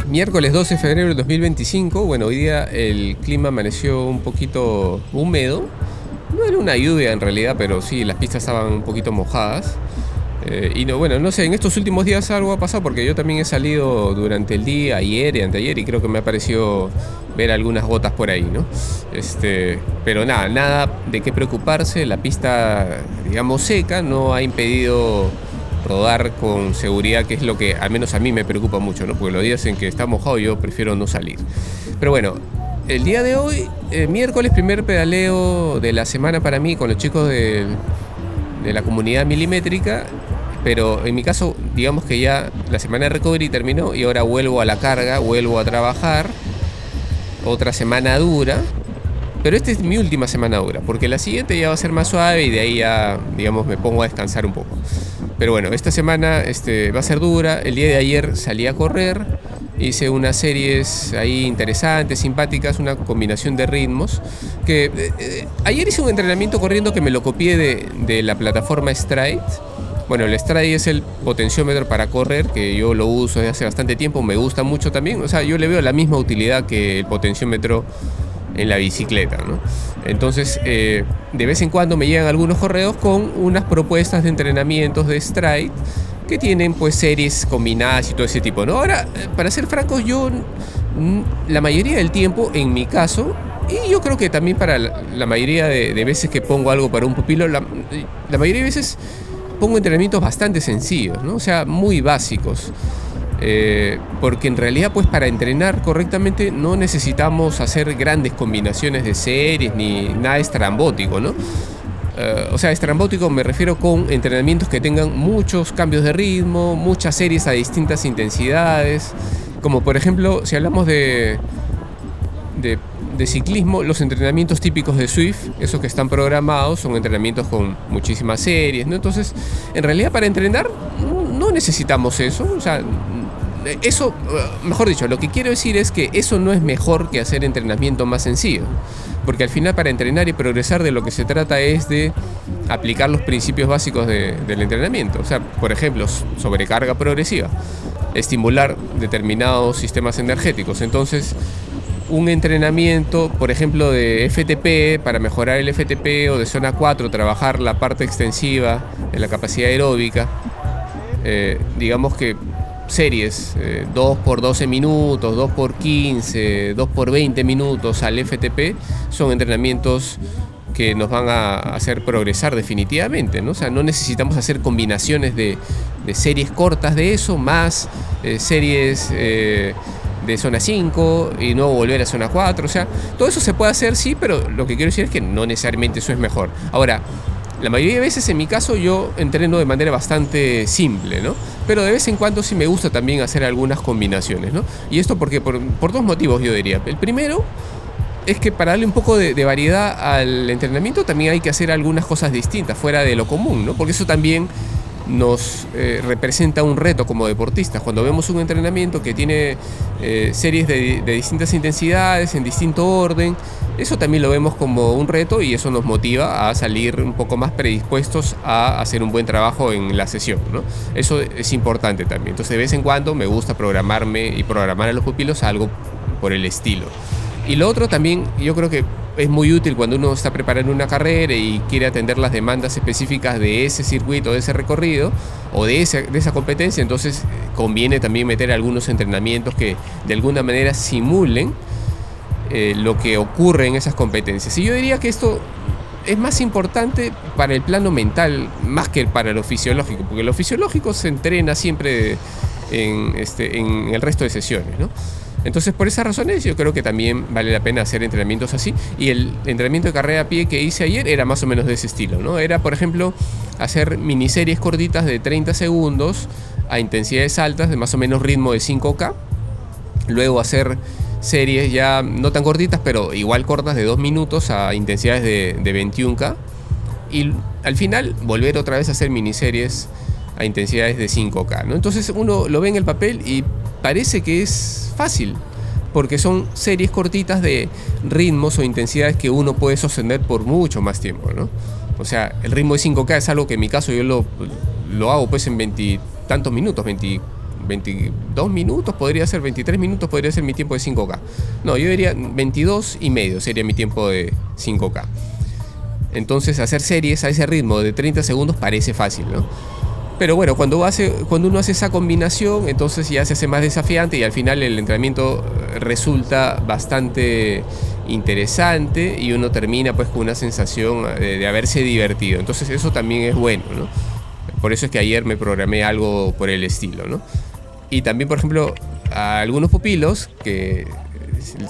Miércoles 12 de febrero del 2025, bueno, hoy día el clima amaneció un poquito húmedo. No era una lluvia en realidad, pero sí, las pistas estaban un poquito mojadas. Y no, bueno, no sé, en estos últimos días algo ha pasado porque yo también he salido durante el día, ayer y anteayer, y creo que me ha parecido ver algunas gotas por ahí, ¿no? Pero nada de qué preocuparse. La pista, digamos, seca no ha impedido rodar con seguridad, que es lo que al menos a mí me preocupa mucho, ¿no? Porque los días en que está mojado yo prefiero no salir. Pero bueno, el día de hoy, miércoles, primer pedaleo de la semana para mí con los chicos de la comunidad milimétrica. Pero en mi caso, digamos que ya la semana de recovery terminó y ahora vuelvo a la carga, vuelvo a trabajar. Otra semana dura. Pero esta es mi última semana dura, porque la siguiente ya va a ser más suave y de ahí ya, digamos, me pongo a descansar un poco. Pero bueno, esta semana va a ser dura. El día de ayer salí a correr, hice unas series ahí interesantes, simpáticas, una combinación de ritmos. Ayer hice un entrenamiento corriendo que me lo copié de la plataforma Stride. Bueno, el Stride es el potenciómetro para correr, que yo lo uso desde hace bastante tiempo, me gusta mucho también. O sea, yo le veo la misma utilidad que el potenciómetro en la bicicleta, ¿no? Entonces, de vez en cuando me llegan algunos correos con unas propuestas de entrenamientos de Stride que tienen pues series combinadas y todo ese tipo, ¿no? Ahora, para ser francos, yo la mayoría del tiempo, en mi caso, y yo creo que también para la mayoría de veces que pongo algo para un pupilo, la mayoría de veces pongo entrenamientos bastante sencillos, ¿no? O sea, muy básicos. Porque en realidad, pues, para entrenar correctamente no necesitamos hacer grandes combinaciones de series ni nada estrambótico, ¿no? O sea, estrambótico me refiero con entrenamientos que tengan muchos cambios de ritmo, muchas series a distintas intensidades, como por ejemplo, si hablamos de ciclismo, los entrenamientos típicos de Swift, esos que están programados, son entrenamientos con muchísimas series, ¿no? Entonces, en realidad, para entrenar no necesitamos eso. O sea, eso, mejor dicho, lo que quiero decir es que eso no es mejor que hacer entrenamiento más sencillo, porque al final, para entrenar y progresar, de lo que se trata es de aplicar los principios básicos del entrenamiento. O sea, por ejemplo, sobrecarga progresiva, estimular determinados sistemas energéticos. Entonces, un entrenamiento, por ejemplo, de FTP, para mejorar el FTP, o de zona 4, trabajar la parte extensiva de la capacidad aeróbica, digamos que series 2 por 12 minutos, 2 por 15, 2 por 20 minutos al FTP, son entrenamientos que nos van a hacer progresar definitivamente, ¿no? O sea, no necesitamos hacer combinaciones de series cortas de eso, más series de zona 5 y luego volver a zona 4. O sea, todo eso se puede hacer, sí, pero lo que quiero decir es que no necesariamente eso es mejor. Ahora, la mayoría de veces, en mi caso, yo entreno de manera bastante simple, ¿no? Pero de vez en cuando sí me gusta también hacer algunas combinaciones, ¿no? Y esto porque por dos motivos, yo diría. El primero es que para darle un poco de variedad al entrenamiento también hay que hacer algunas cosas distintas, fuera de lo común, ¿no? Porque eso también nos representa un reto como deportistas. Cuando vemos un entrenamiento que tiene series de distintas intensidades, en distinto orden, eso también lo vemos como un reto y eso nos motiva a salir un poco más predispuestos a hacer un buen trabajo en la sesión, ¿no? Eso es importante también. Entonces, de vez en cuando me gusta programarme y programar a los pupilos algo por el estilo. Y lo otro también, yo creo que es muy útil cuando uno está preparando una carrera y quiere atender las demandas específicas de ese circuito, de ese recorrido o de esa competencia. Entonces conviene también meter algunos entrenamientos que de alguna manera simulen lo que ocurre en esas competencias. Y yo diría que esto es más importante para el plano mental más que para lo fisiológico, porque lo fisiológico se entrena siempre en el resto de sesiones, ¿no? Entonces, por esas razones, yo creo que también vale la pena hacer entrenamientos así. Y el entrenamiento de carrera a pie que hice ayer era más o menos de ese estilo, ¿no? Era, por ejemplo, hacer miniseries cortitas de 30 segundos a intensidades altas, de más o menos ritmo de 5K. Luego hacer series ya no tan cortitas, pero igual cortas, de 2 minutos a intensidades de 21K. Y al final volver otra vez a hacer miniseries a intensidades de 5K, ¿no? Entonces uno lo ve en el papel y parece que es fácil, porque son series cortitas de ritmos o intensidades que uno puede sostener por mucho más tiempo, ¿no? O sea, el ritmo de 5K es algo que en mi caso yo lo hago pues en 20 tantos minutos, 22 minutos podría ser, 23 minutos podría ser mi tiempo de 5K. No, yo diría 22 y medio sería mi tiempo de 5K. Entonces hacer series a ese ritmo de 30 segundos parece fácil, ¿no? Pero bueno, cuando uno hace esa combinación, entonces ya se hace más desafiante y al final el entrenamiento resulta bastante interesante y uno termina pues con una sensación de haberse divertido. Entonces eso también es bueno, ¿no? Por eso es que ayer me programé algo por el estilo, ¿no? Y también, por ejemplo, a algunos pupilos que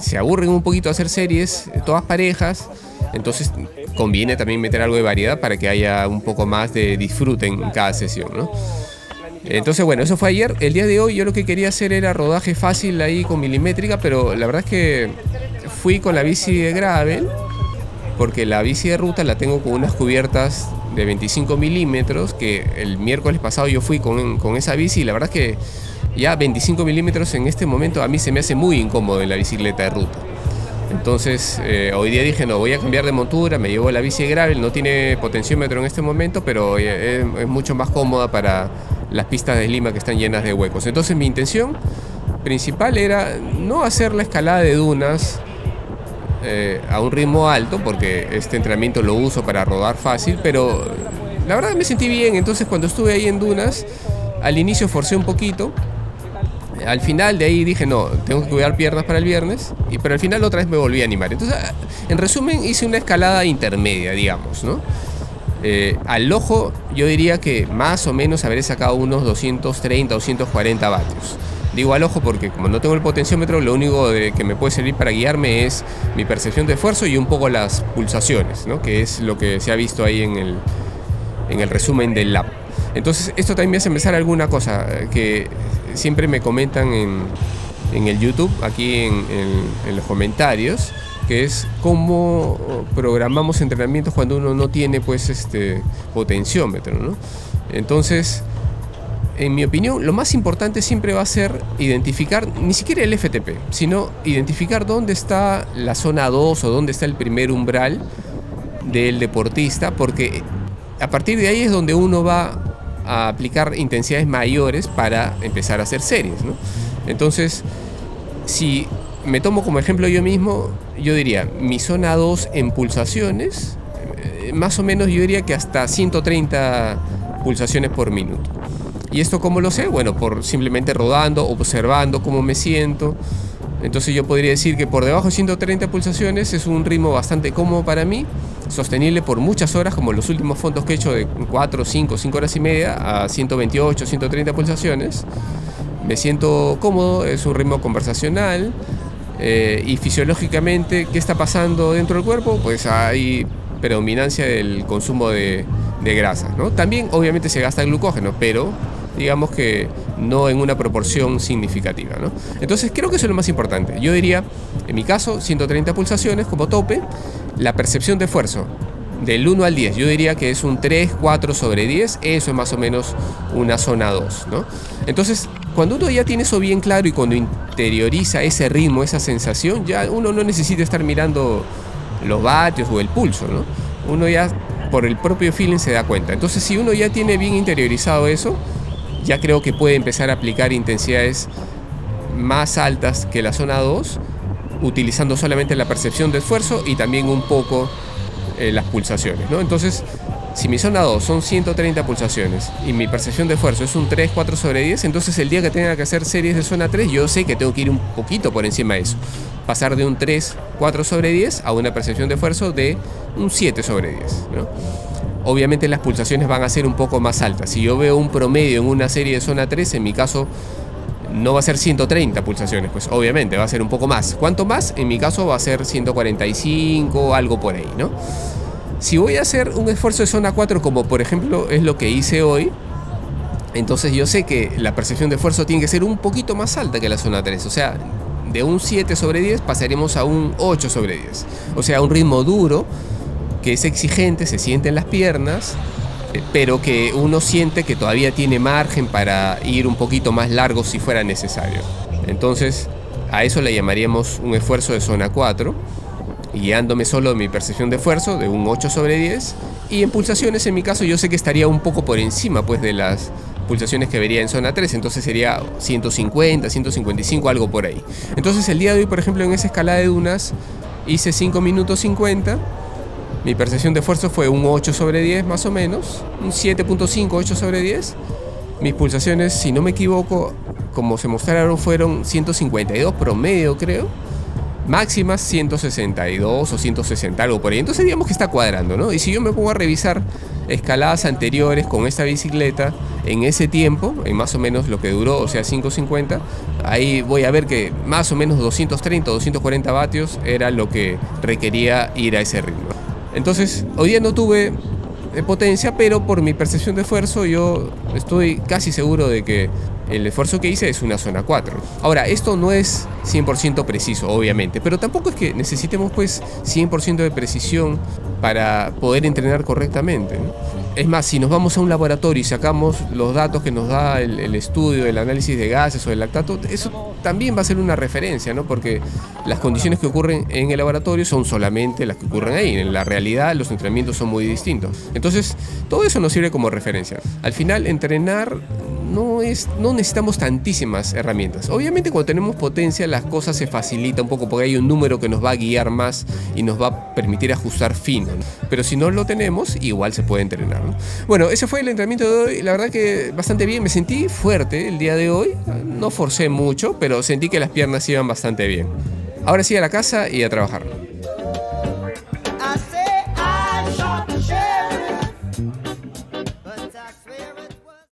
se aburren un poquito de hacer series, todas parejas, entonces conviene también meter algo de variedad para que haya un poco más de disfrute en cada sesión, ¿no? Entonces, bueno, eso fue ayer. El día de hoy yo lo que quería hacer era rodaje fácil ahí con milimétrica, pero la verdad es que fui con la bici de gravel, porque la bici de ruta la tengo con unas cubiertas de 25 milímetros, que el miércoles pasado yo fui con esa bici y la verdad es que ya 25 milímetros en este momento a mí se me hace muy incómodo en la bicicleta de ruta. Entonces hoy día dije, no, voy a cambiar de montura, me llevo la bici de gravel, no tiene potenciómetro en este momento, pero es mucho más cómoda para las pistas de Lima que están llenas de huecos. Entonces mi intención principal era no hacer la escalada de dunas a un ritmo alto, porque este entrenamiento lo uso para rodar fácil, pero la verdad me sentí bien. Entonces cuando estuve ahí en dunas, al inicio forcé un poquito. Al final de ahí dije, no, tengo que cuidar piernas para el viernes, pero al final otra vez me volví a animar. Entonces, en resumen, hice una escalada intermedia, digamos, ¿no? Al ojo, yo diría que más o menos habré sacado unos 230, 240 vatios. Digo al ojo porque como no tengo el potenciómetro, lo único que me puede servir para guiarme es mi percepción de esfuerzo y un poco las pulsaciones, ¿no? Que es lo que se ha visto ahí en el resumen del lab. Entonces, esto también me hace pensar alguna cosa que siempre me comentan en el YouTube, aquí en los comentarios, que es cómo programamos entrenamientos cuando uno no tiene pues potenciómetro, ¿no? Entonces, en mi opinión, lo más importante siempre va a ser identificar, ni siquiera el FTP, sino identificar dónde está la zona 2 o dónde está el primer umbral del deportista, porque a partir de ahí es donde uno va a aplicar intensidades mayores para empezar a hacer series, ¿no? Entonces, si me tomo como ejemplo yo mismo, yo diría, mi zona 2 en pulsaciones, más o menos yo diría que hasta 130 pulsaciones por minuto. ¿Y esto cómo lo sé? Bueno, por simplemente rodando, observando cómo me siento. Entonces yo podría decir que por debajo de 130 pulsaciones es un ritmo bastante cómodo para mí, sostenible por muchas horas, como los últimos fondos que he hecho de 4, 5 horas y media a 128, 130 pulsaciones. Me siento cómodo, es un ritmo conversacional y fisiológicamente, ¿qué está pasando dentro del cuerpo? Pues hay predominancia del consumo de grasas, ¿no? También obviamente se gasta glucógeno, pero digamos que no en una proporción significativa, ¿no? Entonces creo que eso es lo más importante. Yo diría, en mi caso, 130 pulsaciones como tope. La percepción de esfuerzo del 1 al 10, yo diría que es un 3, 4 sobre 10. Eso es más o menos una zona 2, ¿no? Entonces, cuando uno ya tiene eso bien claro y cuando interioriza ese ritmo, esa sensación, ya uno no necesita estar mirando los vatios o el pulso, ¿no? Uno ya por el propio feeling se da cuenta. Entonces, si uno ya tiene bien interiorizado eso, ya creo que puede empezar a aplicar intensidades más altas que la zona 2, utilizando solamente la percepción de esfuerzo y también un poco las pulsaciones, ¿no? Entonces, si mi zona 2 son 130 pulsaciones y mi percepción de esfuerzo es un 3, 4 sobre 10, entonces el día que tenga que hacer series de zona 3, yo sé que tengo que ir un poquito por encima de eso. Pasar de un 3, 4 sobre 10 a una percepción de esfuerzo de un 7 sobre 10, ¿no? Obviamente las pulsaciones van a ser un poco más altas. Si yo veo un promedio en una serie de zona 3, en mi caso no va a ser 130 pulsaciones, pues obviamente va a ser un poco más. ¿Cuánto más? En mi caso va a ser 145, algo por ahí, ¿no? Si voy a hacer un esfuerzo de zona 4, como por ejemplo es lo que hice hoy, entonces yo sé que la percepción de esfuerzo tiene que ser un poquito más alta que la zona 3. O sea, de un 7 sobre 10 pasaremos a un 8 sobre 10. O sea, un ritmo duro, que es exigente, se siente en las piernas, pero que uno siente que todavía tiene margen para ir un poquito más largo si fuera necesario. Entonces, a eso le llamaríamos un esfuerzo de zona 4, guiándome solo en mi percepción de esfuerzo de un 8/10, y en pulsaciones, en mi caso, yo sé que estaría un poco por encima pues, de las pulsaciones que vería en zona 3, entonces sería 150, 155, algo por ahí. Entonces el día de hoy, por ejemplo, en esa escalada de dunas, hice 5 minutos 50, mi percepción de esfuerzo fue un 8/10 más o menos, un 7.5, 8/10. Mis pulsaciones, si no me equivoco, como se mostraron, fueron 152 promedio, creo. Máximas 162 o 160, algo por ahí. Entonces digamos que está cuadrando, ¿no? Y si yo me pongo a revisar escaladas anteriores con esta bicicleta en ese tiempo, en más o menos lo que duró, o sea 5:50, ahí voy a ver que más o menos 230 o 240 vatios era lo que requería ir a ese ritmo. Entonces hoy día no tuve potencia, pero por mi percepción de esfuerzo yo estoy casi seguro de que el esfuerzo que hice es una zona 4. Ahora, esto no es 100% preciso, obviamente, pero tampoco es que necesitemos pues 100% de precisión para poder entrenar correctamente, ¿no? Es más, si nos vamos a un laboratorio y sacamos los datos que nos da el estudio, el análisis de gases o el lactato, eso también va a ser una referencia, ¿no? Porque las condiciones que ocurren en el laboratorio son solamente las que ocurren ahí. En la realidad, los entrenamientos son muy distintos. Entonces, todo eso nos sirve como referencia. Al final, entrenar no necesitamos tantísimas herramientas. Obviamente cuando tenemos potencia las cosas se facilitan un poco porque hay un número que nos va a guiar más y nos va a permitir ajustar fino, ¿no? Pero si no lo tenemos, igual se puede entrenar, ¿no? Bueno, ese fue el entrenamiento de hoy. La verdad que bastante bien. Me sentí fuerte el día de hoy. No forcé mucho, pero sentí que las piernas iban bastante bien. Ahora sí a la casa y a trabajar.